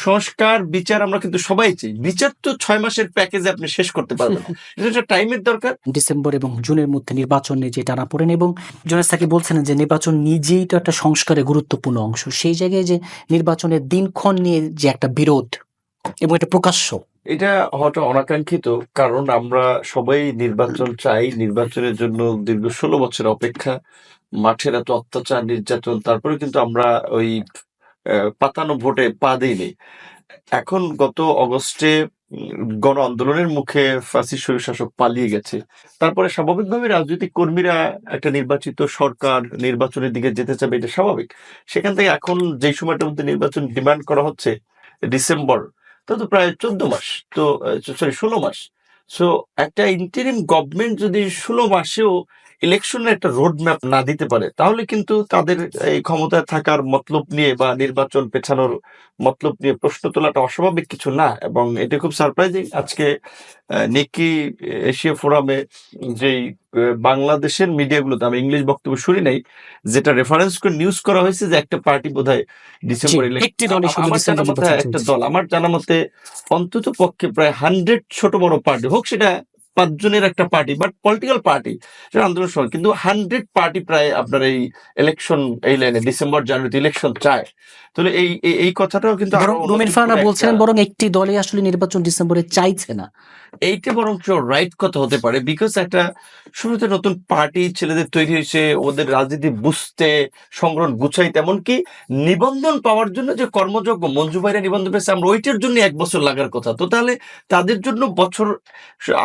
সংস্কার বিচার আমরা কিন্তু সবাই চাই। বিচার তো 6 মাসের প্যাকেজে আপনি শেষ করতে পারবেন না। এটা একটা টাইমের দরকার। ডিসেম্বর এবং জুনের মধ্যে নির্বাচন নিয়ে যে টানাপোড়েন, এবং জোনাস সাকিব বলছিলেন যে নির্বাচন নিজেই তো একটা সংস্কারের গুরুত্বপূর্ণ অংশ। সেই জায়গায় যে নির্বাচনের দিনক্ষণ নিয়ে যে একটা বিরোধ এবং এটা প্রকাশ্য, এটা হয়তো অনাকাঙ্ক্ষিত, কারণ আমরা সবাই নির্বাচন চাই। নির্বাচনের জন্য দীর্ঘ 16 বছর অপেক্ষা, মাঠের এত অত্যাচার নির্যাতন, তারপরে কিন্তু আমরা ওই পাতানো ভোটে পা দিইনি। এখন গত অগস্টে গণ আন্দোলনের মুখে ফ্যাসিস্ট স্বৈরশাসক পালিয়ে গেছে। তারপরে স্বাভাবিকভাবে রাজনৈতিক কর্মীরা একটা নির্বাচিত সরকার নির্বাচনের দিকে যেতে চাবে, এটা স্বাভাবিক। সেখান থেকে এখন যে সময়টার মধ্যে নির্বাচন ডিমান্ড করা হচ্ছে ডিসেম্বর, তা তো প্রায় 14 মাস, তো সরি 16 মাস। সো একটা ইন্টারিম গভর্নমেন্ট যদি 16 মাসেও ইলেকশনের একটা রোড ম্যাপ না দিতে পারে, তাহলে কিন্তু তাদের এই ক্ষমতায় থাকার মতলব নিয়ে বা নির্বাচন পেছানোর মতলব নিয়ে প্রশ্ন তোলাটা অস্বাভাবিক কিছু না। এবং এটা খুব সারপ্রাইজিং। আজকে নিকি এশিয়া ফোরামে যেই বাংলাদেশের মিডিয়াগুলোতে, আমি ইংলিশ বক্তব্য শুনি নাই, যেটা রেফারেন্স করে নিউজ করা হয়েছে যে একটা পার্টি বোধহয় ডিসেম্বর একটি দলই শুধু আমার ডিসেম্বর জানা মতে নির্বাচন একটা চলছে। দল, আমার জানা মতে অন্তত পক্ষে প্রায় 100 ছোট বড় পার্টি হোক, সেটা 5 জনের একটা পার্টি, বাট পলিটিক্যাল পার্টি, সেটা আন্দোলন সময় কিন্তু 100 পার্টি প্রায় আপনার এই ইলেকশন, এই লাইনে ডিসেম্বর জানুয়ারিতে ইলেকশন চায়। তাহলে এই কথাটাও কিন্তু বরং রুমিন ফারহানা বলছিলেন বরং একটি দলই আসলে নির্বাচন ডিসেম্বরে চাইছে না। এইটা বরং রাইট কথা হতে পারে, বিকজ একটা শুরুতে নতুন পার্টি ছেলেদের তৈরি হয়েছে, ওদের রাজনীতি বুঝতে, সংগঠন গুছাইতে, এমনকি নিবন্ধন পাওয়ার জন্য যে কর্মযোগ্য মঞ্জু ভাইরা নিবন্ধন পেয়েছে, আমরা ওইটার জন্য 1 বছর লাগার কথা। তো তাহলে তাদের জন্য বছর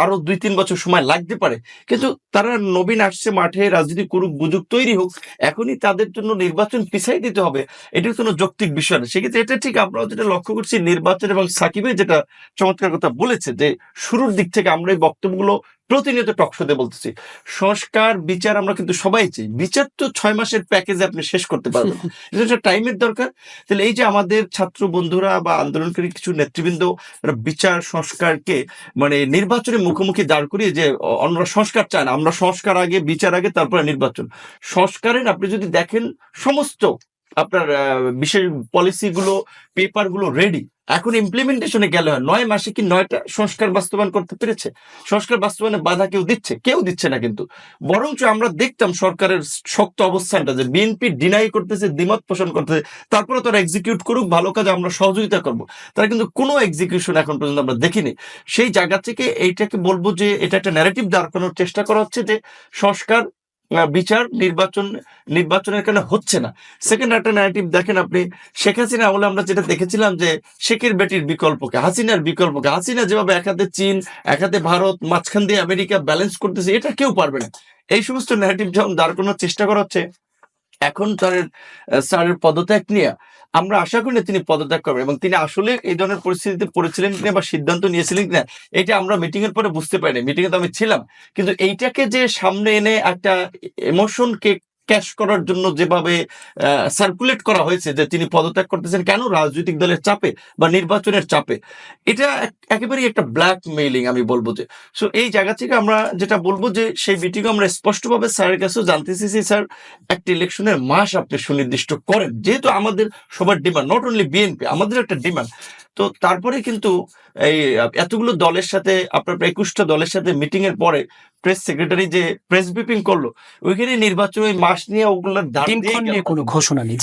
আরো 2-3 বছর সময় লাগতে পারে, কিন্তু তারা নবীন আসছে মাঠে, রাজনীতি করুক, বুঝুক, তৈরি হোক, এখনই তাদের জন্য নির্বাচন পিছাই দিতে হবে, এটার কোনো যৌক্তিক বিষয় না। সেক্ষেত্রে এটা ঠিক আমরাও যেটা লক্ষ্য করছি নির্বাচন, এবং সাকিবের যেটা চমৎকার কথা বলেছে যে শুরুর দিক থেকে আমরা এই বক্তব্যগুলো প্রতিনিয়ত টকশোতে বলতেছি, সংস্কার বিচার আমরা কিন্তু সবাই চাই। বিচার তো 6 মাসের প্যাকেজে আপনি শেষ করতে পারবেন না, এটা একটা টাইমের দরকার। তাহলে এই যে আমাদের ছাত্র বন্ধুরা বা আন্দোলনকারী কিছু নেতৃবৃন্দ বিচার সংস্কারকে মানে নির্বাচনের মুখোমুখি দাঁড় করিয়ে যে অন্যরা সংস্কার চায় না, আমরা সংস্কার আগে, বিচার আগে, তারপরে নির্বাচন। সংস্কারের আপনি যদি দেখেন সমস্ত আপনার বিশেষ পলিসিগুলো, পেপারগুলো রেডি, এখন ইমপ্লিমেন্টেশনে গেলে হয় 9 মাসে কি 9টা সংস্কার বাস্তবায়ন করতে পেরেছে? সংস্কার বাস্তবায়নে বাধা কেউ দিচ্ছে না, কিন্তু বরঞ্চ আমরা দেখতাম সরকারের শক্ত অবস্থানটা যে বিএনপি ডিনাই করতেছে, দ্বিমত পোষণ করতেছে, তারপরে তারা এক্সিকিউট করুক, ভালো কাজ আমরা সহযোগিতা করব। তারা কিন্তু কোনো এক্সিকিউশন এখন পর্যন্ত আমরা দেখিনি। সেই জায়গা থেকে এইটাকে বলবো যে এটা একটা ন্যারেটিভ দাঁড় করানোর চেষ্টা করা হচ্ছে যে সংস্কার, বিচার, নির্বাচনের কারণে হচ্ছে না। সেকেন্ড একটা ন্যারেটিভ দেখেন আপনি, শেখ হাসিনা আমলে আমরা যেটা দেখেছিলাম যে শেখের বেটির বিকল্পকে, হাসিনার বিকল্পকে, হাসিনা যেভাবে এক হাতে চীন, এক হাতে ভারত, মাঝখান দিয়ে আমেরিকা ব্যালেন্স করতেছে, এটা কেউ পারবে না। এই সমস্ত ন্যারেটিভ যখন দাঁড় করানোর চেষ্টা করা হচ্ছে, এখন স্যারের পদত্যাগ নিয়ে আমরা আশা করি না তিনি পদত্যাগ করবেন, এবং তিনি আসলে এই ধরনের পরিস্থিতিতে পড়েছিলেন কিনা বা সিদ্ধান্ত নিয়েছিলেন কিনা এটা আমরা মিটিং এর পরে বুঝতে পারিনি। মিটিং এ তো আমি ছিলাম, কিন্তু এইটাকে যে সামনে এনে একটা ইমোশনকে ক্যাশ করার জন্য যেভাবে সার্কুলেট করা হয়েছে যে তিনি পদত্যাগ করতেছেন কেন, রাজনৈতিক দলের চাপে বা নির্বাচনের চাপে, এটা একেবারেই একটা ব্ল্যাক মেইলিং আমি বলবো। যে সো এই জায়গা থেকে আমরা যেটা বলবো যে সেই মিটিং আমরা স্পষ্টভাবে স্যারের কাছেও জানতে চেয়েছি, স্যার একটা ইলেকশনের মাস আপনি সুনির্দিষ্ট করেন, যেহেতু আমাদের সবার ডিমান্ড, নট অনলি বিএনপি, আমাদের একটা ডিমান্ড। তো তারপরে কিন্তু এই এতগুলো দলের সাথে, আপনার 21টা দলের সাথে মিটিং এর পরে প্রেস সেক্রেটারি যে প্রেস ব্রিফিং করলো, ওইখানে নির্বাচনের মাস নিয়ে ওগুলোর দাম দিয়ে দিনক্ষণ নিয়ে কোনো ঘোষণা নেই।